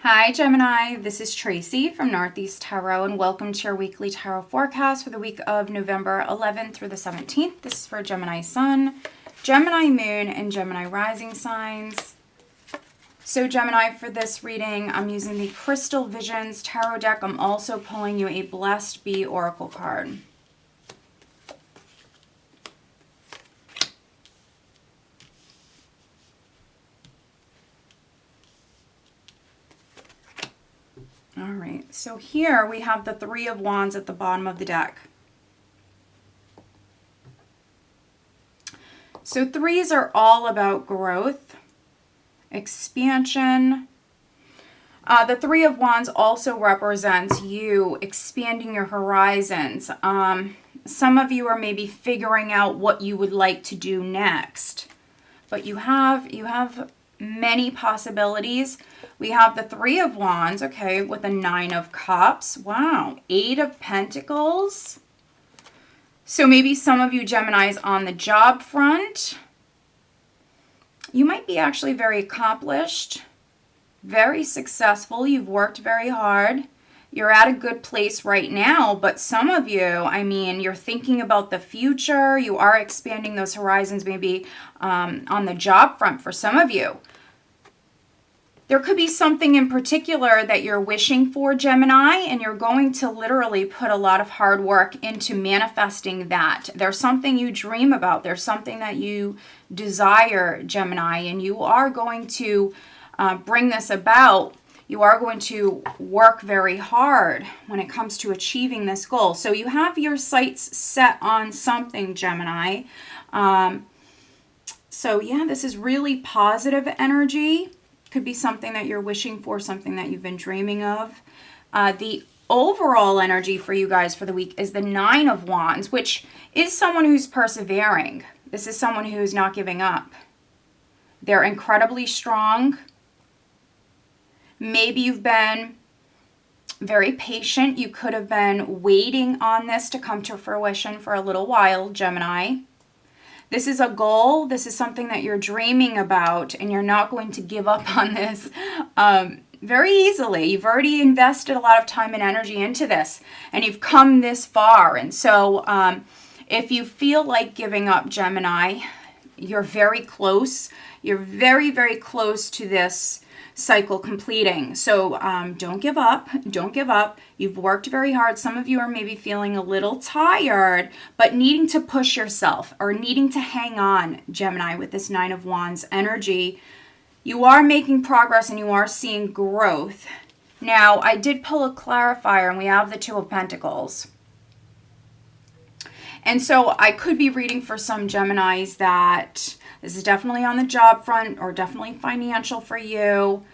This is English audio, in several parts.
Hi Gemini, this is Tracy from Northeast Tarot and welcome to your weekly tarot forecast for the week of November 11th through the 17th. This is for Gemini Sun, Gemini Moon, and Gemini Rising signs. So Gemini, for this reading, I'm using the Crystal Visions Tarot deck. I'm also pulling you a Blessed Bee Oracle card. All right, so here we have the Three of Wands at the bottom of the deck. So threes are all about growth, expansion. The Three of Wands also represents you expanding your horizons. Some of you are maybe figuring out what you would like to do next, but you have many possibilities. We have the Three of Wands, okay, with a Nine of Cups. Wow, Eight of Pentacles. So maybe some of you Geminis on the job front, you might be actually very accomplished, very successful. You've worked very hard. You're at a good place right now, but some of you, I mean, you're thinking about the future. You are expanding those horizons maybe on the job front for some of you. There could be something in particular that you're wishing for, Gemini, and you're going to literally put a lot of hard work into manifesting that. There's something you dream about. There's something that you desire, Gemini, and you are going to bring this about. You are going to work very hard when it comes to achieving this goal. So you have your sights set on something, Gemini. So yeah, this is really positive energy. Could be something that you're wishing for, something that you've been dreaming of. The overall energy for you guys for the week is the Nine of Wands, which is someone who's persevering. This is someone who's not giving up. They're incredibly strong. Maybe you've been very patient. You could have been waiting on this to come to fruition for a little while, Gemini. This is a goal. This is something that you're dreaming about, and you're not going to give up on this very easily. You've already invested a lot of time and energy into this, and you've come this far. And so if you feel like giving up, Gemini, you're very close. You're very, very close to this cycle completing. So don't give up. Don't give up. You've worked very hard. Some of you are maybe feeling a little tired, but needing to push yourself or needing to hang on, Gemini, with this Nine of Wands energy. You are making progress and you are seeing growth. Now, I did pull a clarifier and we have the Two of Pentacles. And so I could be reading for some Geminis that this is definitely on the job front or definitely financial for you.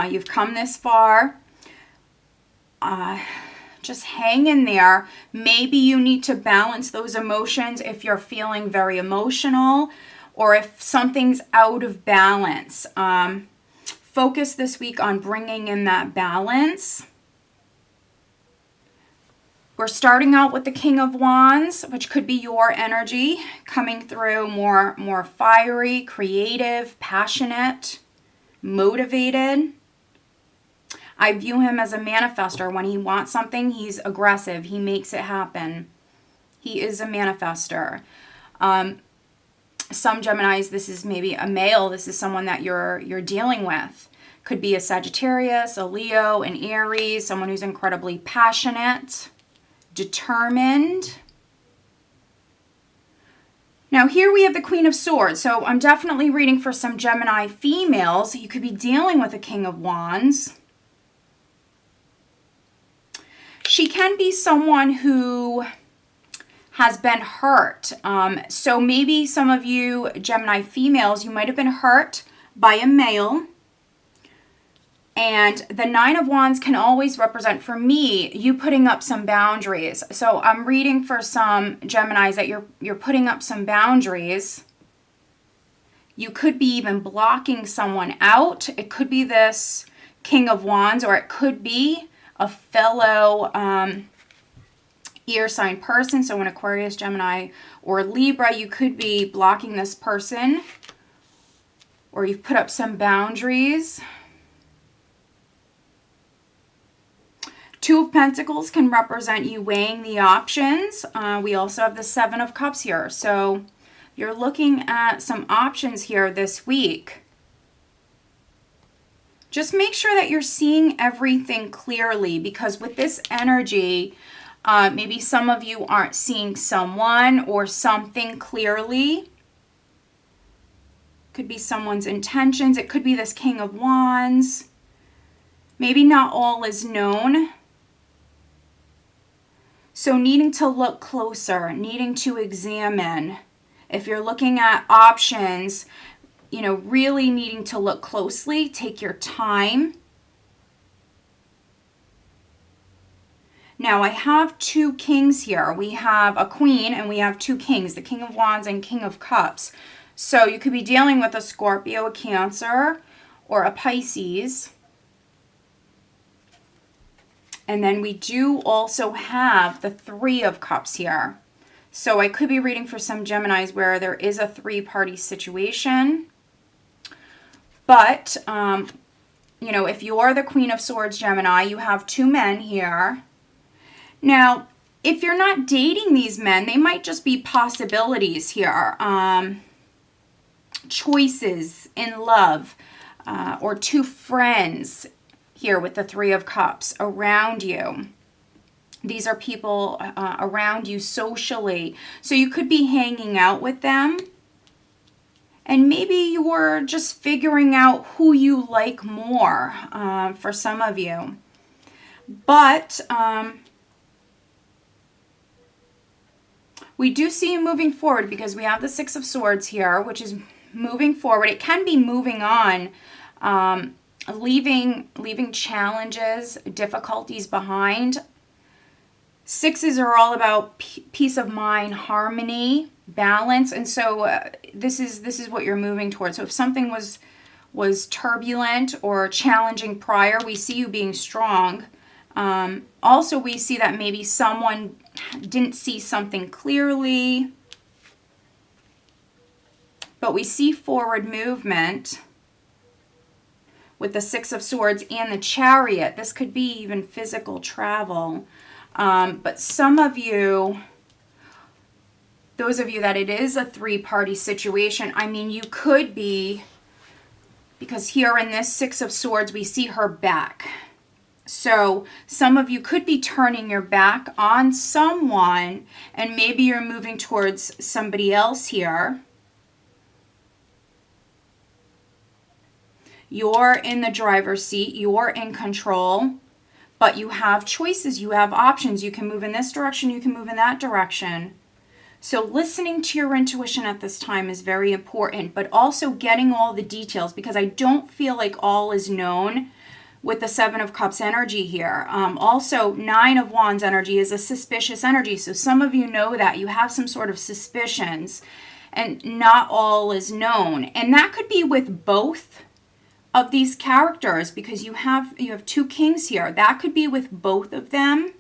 You've come this far. Just hang in there. Maybe you need to balance those emotions if you're feeling very emotional or if something's out of balance. Focus this week on bringing in that balance. We're starting out with the King of Wands, which could be your energy coming through more fiery, creative, passionate, motivated. I view him as a manifester. When he wants something, he's aggressive. He makes it happen. He is a manifester. Some Geminis, this is maybe a male. This is someone that you're dealing with. Could be a Sagittarius, a Leo, an Aries, someone who's incredibly passionate, determined. Now here we have the Queen of Swords. So I'm definitely reading for some Gemini females. You could be dealing with a King of Wands. She can be someone who has been hurt. So maybe some of you Gemini females, you might have been hurt by a male. And the Nine of Wands can always represent, for me, you putting up some boundaries. So I'm reading for some Geminis that you're putting up some boundaries. You could be even blocking someone out. It could be this King of Wands, or it could be a fellow ear sign person. So an Aquarius, Gemini, or Libra, you could be blocking this person, or you've put up some boundaries. Two of Pentacles can represent you weighing the options. We also have the Seven of Cups here. So you're looking at some options here this week. Just make sure that you're seeing everything clearly, because with this energy, maybe some of you aren't seeing someone or something clearly. Could be someone's intentions. It could be this King of Wands. Maybe not all is known. So needing to look closer, needing to examine. If you're looking at options, you know, really needing to look closely, take your time. Now I have two kings here. We have a queen and we have two kings, the King of Wands and King of Cups. So you could be dealing with a Scorpio, a Cancer, or a Pisces. And then we do also have the Three of Cups here. So I could be reading for some Geminis where there is a three-party situation. But, you know, if you're the Queen of Swords Gemini, you have two men here. Now, if you're not dating these men, they might just be possibilities here. Choices in love, or two friends here with the Three of Cups around you. These are people around you socially. So you could be hanging out with them. And maybe you're just figuring out who you like more for some of you. But we do see you moving forward, because we have the Six of Swords here, which is moving forward. It can be moving on. Leaving challenges, difficulties behind. Sixes are all about peace of mind, harmony, balance, and so this is what you're moving towards. So if something was turbulent or challenging prior, we see you being strong. Also, we see that maybe someone didn't see something clearly, but we see forward movement. With the Six of Swords and the Chariot, this could be even physical travel. But some of you, those of you that it is a three-party situation, I mean, you could be, because here in this Six of Swords, we see her back. So some of you could be turning your back on someone, and maybe you're moving towards somebody else here. You're in the driver's seat, you're in control, but you have choices, you have options. You can move in this direction, you can move in that direction. So listening to your intuition at this time is very important, but also getting all the details, because I don't feel like all is known with the Seven of Cups energy here. Also, Nine of Wands energy is a suspicious energy. So some of you know that you have some sort of suspicions, and not all is known. And that could be with both of these characters, because you have two kings here. That could be with both of them.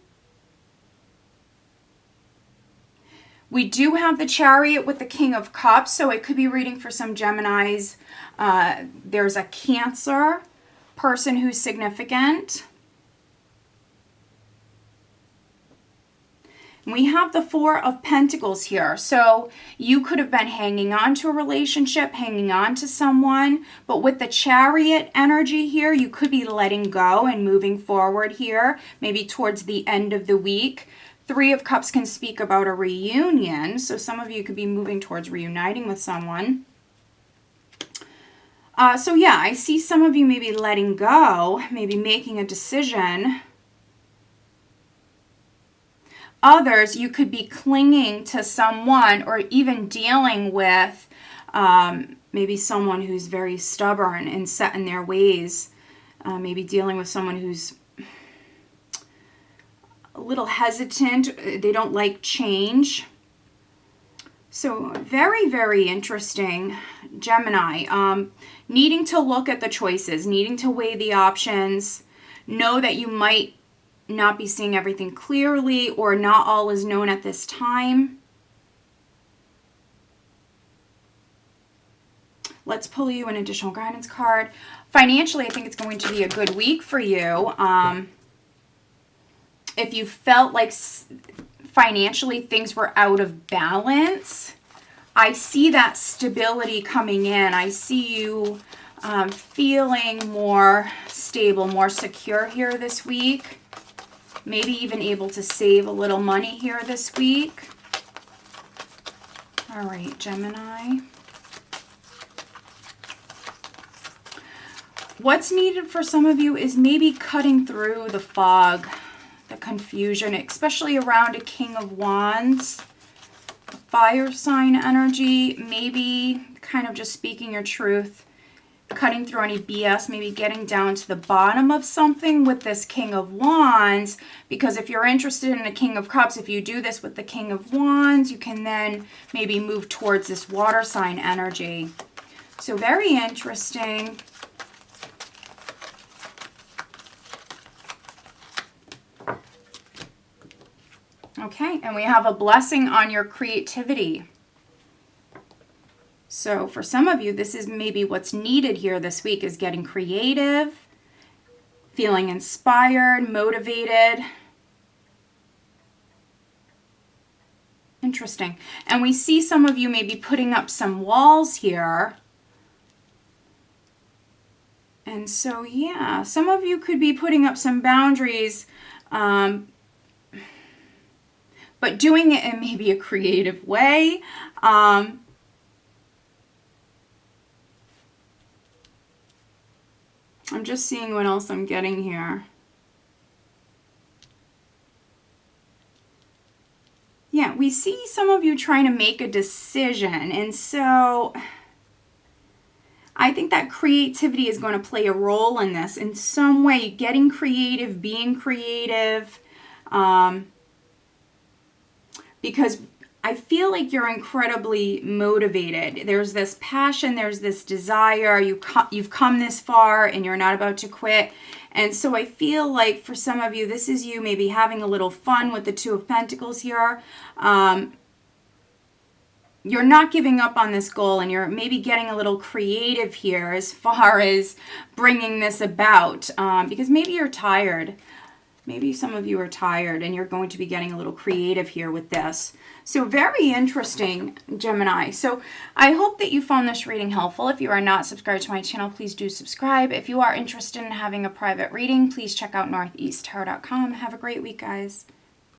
We do have the Chariot with the King of Cups, so it could be reading for some Geminis. There's a Cancer person who's significant. We have the Four of Pentacles here. So you could have been hanging on to a relationship, hanging on to someone, but with the Chariot energy here, you could be letting go and moving forward here, maybe towards the end of the week. Three of Cups can speak about a reunion, so some of you could be moving towards reuniting with someone. So yeah, I see some of you maybe letting go, maybe making a decision. Others, you could be clinging to someone, or even dealing with maybe someone who's very stubborn and set in their ways. Maybe dealing with someone who's a little hesitant. They don't like change. So very, very interesting, Gemini. Needing to look at the choices, needing to weigh the options. Know that you might not be seeing everything clearly, or not all is known at this time. Let's pull you an additional guidance card. Financially, I think it's going to be a good week for you. If you felt like financially things were out of balance, I see that stability coming in. I see you feeling more stable, more secure here this week. Maybe even able to save a little money here this week. All right, Gemini. What's needed for some of you is maybe cutting through the fog, the confusion, especially around a King of Wands, fire sign energy, maybe kind of just speaking your truth, cutting through any BS, maybe getting down to the bottom of something with this King of Wands, because if you're interested in the King of Cups, if you do this with the King of Wands, you can then maybe move towards this water sign energy. So very interesting. Okay, and we have a blessing on your creativity. So for some of you, this is maybe what's needed here this week, is getting creative, feeling inspired, motivated. Interesting. And we see some of you maybe putting up some walls here. And so, yeah, some of you could be putting up some boundaries, but doing it in maybe a creative way. I'm just seeing what else I'm getting here. Yeah, we see some of you trying to make a decision. And so I think that creativity is going to play a role in this in some way. Getting creative, being creative. Because I feel like you're incredibly motivated. There's this passion, there's this desire. You've come this far and you're not about to quit. And so I feel like for some of you, this is you maybe having a little fun with the Two of Pentacles here. You're not giving up on this goal, and you're maybe getting a little creative here as far as bringing this about, because maybe you're tired. Maybe some of you are tired and you're going to be getting a little creative here with this. So very interesting, Gemini. So I hope that you found this reading helpful. If you are not subscribed to my channel, please do subscribe. If you are interested in having a private reading, please check out northeasttarot.com. Have a great week, guys.